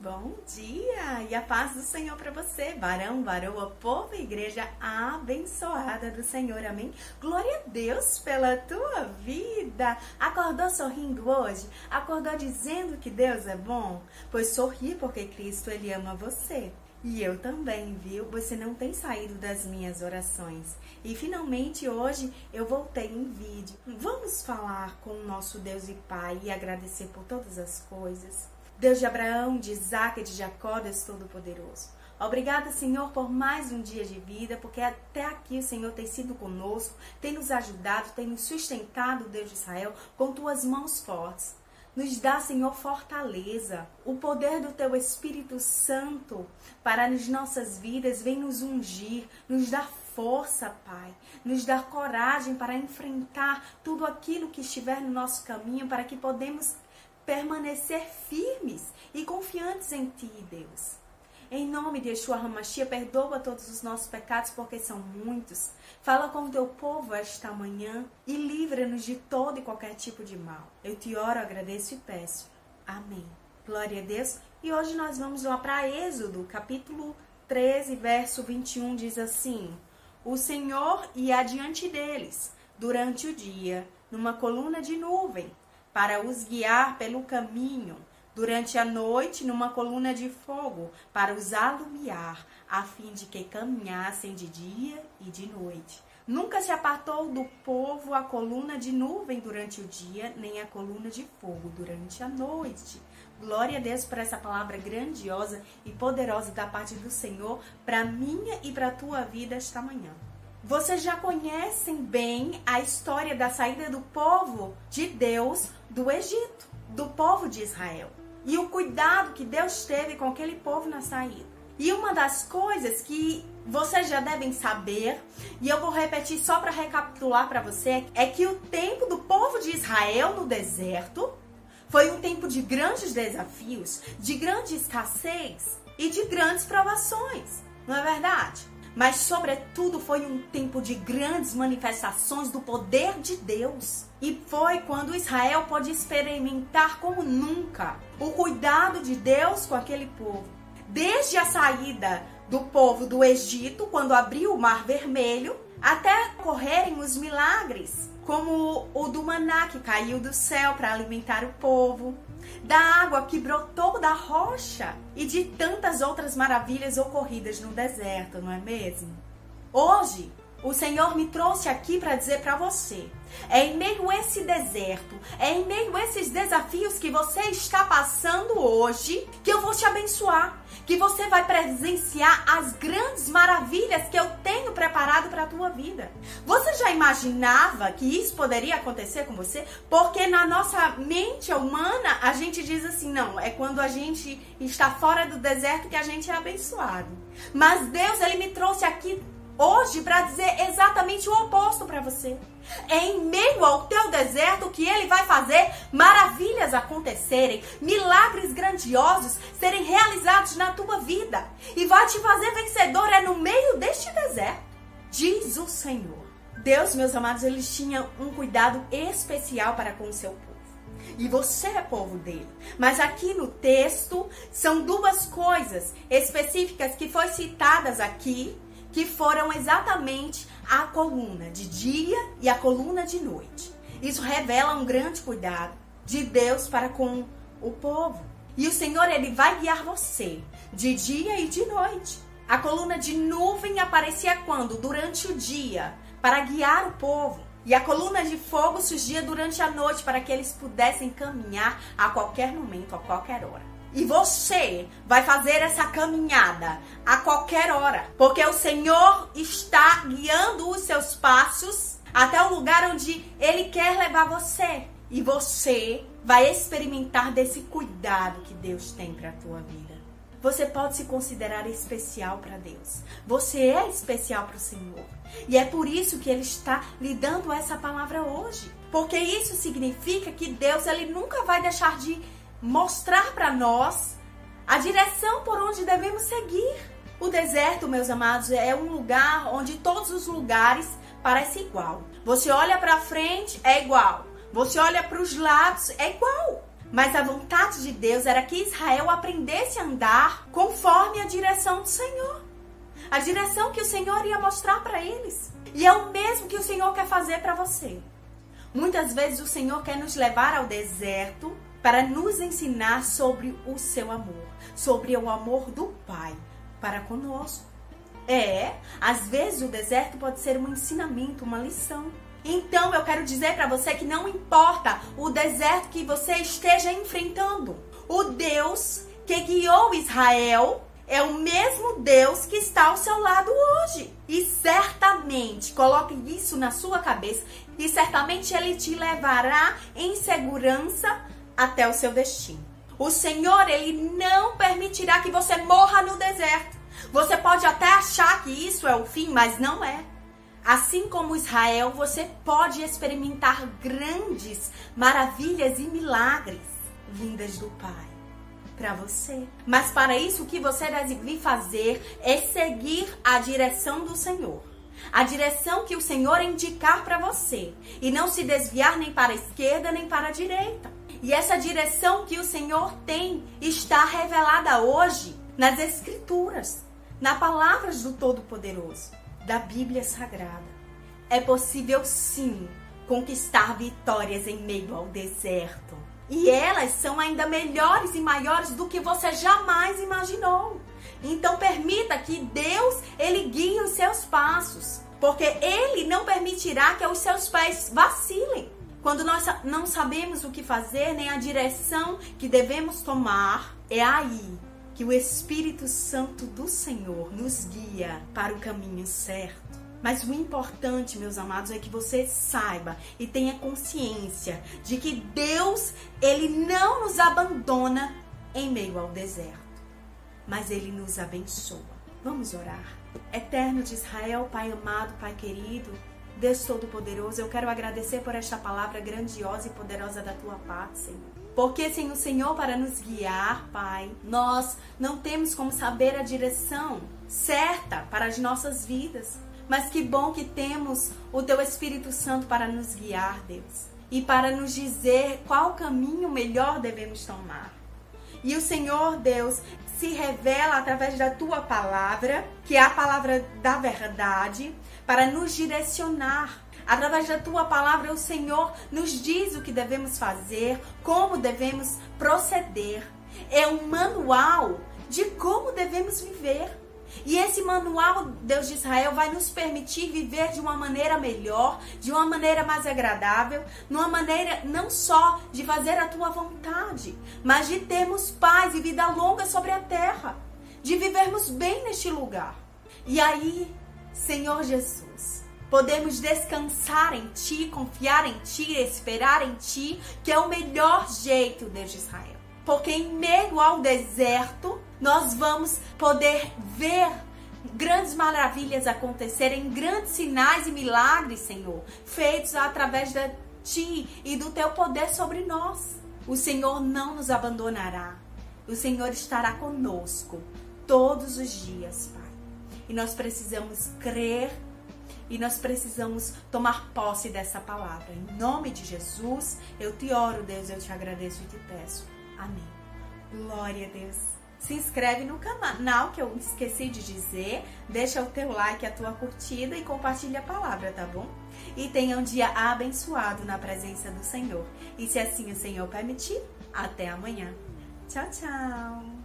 Bom dia e a paz do Senhor para você, varão, varoa, povo e igreja abençoada do Senhor, amém? Glória a Deus pela tua vida. Acordou sorrindo hoje? Acordou dizendo que Deus é bom? Pois sorri porque Cristo, Ele ama você. E eu também, viu? Você não tem saído das minhas orações. E finalmente hoje eu voltei em vídeo. Vamos falar com o nosso Deus e Pai e agradecer por todas as coisas. Deus de Abraão, de Isaac e de Jacó, Deus Todo-Poderoso. Obrigada, Senhor, por mais um dia de vida, porque até aqui o Senhor tem sido conosco, tem nos ajudado, tem nos sustentado, Deus de Israel, com tuas mãos fortes. Nos dá, Senhor, fortaleza, o poder do Teu Espírito Santo para as nossas vidas, vem nos ungir, nos dar força, Pai, nos dar coragem para enfrentar tudo aquilo que estiver no nosso caminho, para que podemos permanecer firmes e confiantes em Ti, Deus. Em nome de Yeshua HaMashiach, perdoa todos os nossos pecados, porque são muitos. Fala com o Teu povo esta manhã e livra-nos de todo e qualquer tipo de mal. Eu te oro, agradeço e peço. Amém. Glória a Deus. E hoje nós vamos lá para Êxodo, capítulo 13, verso 21, diz assim: O Senhor ia adiante deles durante o dia, numa coluna de nuvem, para os guiar pelo caminho, durante a noite numa coluna de fogo, para os alumiar, a fim de que caminhassem de dia e de noite. Nunca se apartou do povo a coluna de nuvem durante o dia, nem a coluna de fogo durante a noite. Glória a Deus por essa palavra grandiosa e poderosa da parte do Senhor, para minha e para a tua vida esta manhã. Vocês já conhecem bem a história da saída do povo de Deus do Egito, do povo de Israel. E o cuidado que Deus teve com aquele povo na saída. E uma das coisas que vocês já devem saber, e eu vou repetir só para recapitular para você, é que o tempo do povo de Israel no deserto foi um tempo de grandes desafios, de grande escassez e de grandes provações, não é verdade? Mas, sobretudo, foi um tempo de grandes manifestações do poder de Deus. E foi quando Israel pôde experimentar como nunca o cuidado de Deus com aquele povo. Desde a saída do povo do Egito, quando abriu o Mar Vermelho, até ocorrerem os milagres, como o do maná que caiu do céu para alimentar o povo, da água que brotou da rocha e de tantas outras maravilhas ocorridas no deserto, não é mesmo? Hoje, o Senhor me trouxe aqui para dizer para você, é em meio a esse deserto, é em meio a esses desafios que você está passando hoje, que eu vou te abençoar, que você vai presenciar as grandes maravilhas que eu tenho preparado para a tua vida. Você já imaginava que isso poderia acontecer com você? Porque na nossa mente humana, a gente diz assim, não, é quando a gente está fora do deserto que a gente é abençoado. Mas Deus, Ele me trouxe aqui hoje para dizer exatamente o oposto para você. É em meio ao teu deserto que Ele vai fazer maravilhas acontecerem, milagres grandiosos serem realizados na tua vida. E vai te fazer vencedor no meio deste deserto, diz o Senhor. Deus, meus amados, Ele tinha um cuidado especial para com o seu povo. E você é povo dele. Mas aqui no texto são duas coisas específicas que foram citadas aqui, que foram exatamente a coluna de dia e a coluna de noite. Isso revela um grande cuidado de Deus para com o povo. E o Senhor, Ele vai guiar você de dia e de noite. A coluna de nuvem aparecia quando? Durante o dia, para guiar o povo. E a coluna de fogo surgia durante a noite, para que eles pudessem caminhar a qualquer momento, a qualquer hora. E você vai fazer essa caminhada a qualquer hora, porque o Senhor está guiando os seus passos até o lugar onde Ele quer levar você. E você vai experimentar desse cuidado que Deus tem para a tua vida. Você pode se considerar especial para Deus. Você é especial para o Senhor. E é por isso que Ele está lhe dando essa palavra hoje. Porque isso significa que Deus, Ele nunca vai deixar de mostrar para nós a direção por onde devemos seguir. O deserto, meus amados, é um lugar onde todos os lugares parecem igual. Você olha para frente, é igual. Você olha para os lados, é igual. Mas a vontade de Deus era que Israel aprendesse a andar conforme a direção do Senhor. A direção que o Senhor ia mostrar para eles. E é o mesmo que o Senhor quer fazer para você. Muitas vezes o Senhor quer nos levar ao deserto para nos ensinar sobre o seu amor. Sobre o amor do Pai para conosco. Às vezes o deserto pode ser um ensinamento, uma lição. Então eu quero dizer para você que não importa o deserto que você esteja enfrentando. O Deus que guiou Israel é o mesmo Deus que está ao seu lado hoje. E certamente, coloque isso na sua cabeça, e certamente Ele te levará em segurança até o seu destino. O Senhor, Ele não permitirá que você morra no deserto. Você pode até achar que isso é o fim, mas não é. Assim como Israel, você pode experimentar grandes maravilhas e milagres vindas do Pai para você. Mas para isso, o que você deve fazer é seguir a direção do Senhor. A direção que o Senhor indicar para você. E não se desviar nem para a esquerda nem para a direita. E essa direção que o Senhor tem está revelada hoje nas Escrituras, nas palavras do Todo-Poderoso, da Bíblia Sagrada. É possível sim conquistar vitórias em meio ao deserto. E elas são ainda melhores e maiores do que você jamais imaginou. Então permita que Deus, Ele guie os seus passos. Porque Ele não permitirá que os seus pés vacilem. Quando nós não sabemos o que fazer, nem a direção que devemos tomar, é aí que o Espírito Santo do Senhor nos guia para o caminho certo. Mas o importante, meus amados, é que você saiba e tenha consciência de que Deus, Ele não nos abandona em meio ao deserto, mas Ele nos abençoa. Vamos orar. Eterno de Israel, Pai amado, Pai querido, Deus Todo-Poderoso, eu quero agradecer por esta palavra grandiosa e poderosa da Tua parte, Senhor. Porque sem o Senhor para nos guiar, Pai, nós não temos como saber a direção certa para as nossas vidas. Mas que bom que temos o Teu Espírito Santo para nos guiar, Deus. E para nos dizer qual caminho melhor devemos tomar. E o Senhor, Deus, se revela através da Tua palavra, que é a palavra da verdade, para nos direcionar. Através da Tua palavra, o Senhor nos diz o que devemos fazer, como devemos proceder. É um manual de como devemos viver. E esse manual, Deus de Israel, vai nos permitir viver de uma maneira melhor, de uma maneira mais agradável, numa maneira não só de fazer a Tua vontade, mas de termos paz e vida longa sobre a terra, de vivermos bem neste lugar. E aí, Senhor Jesus, podemos descansar em Ti, confiar em Ti, esperar em Ti, que é o melhor jeito, Deus de Israel. Porque em meio ao deserto, nós vamos poder ver grandes maravilhas acontecerem, grandes sinais e milagres, Senhor, feitos através de Ti e do Teu poder sobre nós. O Senhor não nos abandonará. O Senhor estará conosco todos os dias, Pai. E nós precisamos crer e nós precisamos tomar posse dessa palavra. Em nome de Jesus, eu te oro, Deus, eu te agradeço e te peço. Amém. Glória a Deus. Se inscreve no canal, que eu esqueci de dizer. Deixa o teu like, a tua curtida e compartilha a palavra, tá bom? E tenha um dia abençoado na presença do Senhor. E se assim o Senhor permitir, até amanhã. Tchau, tchau.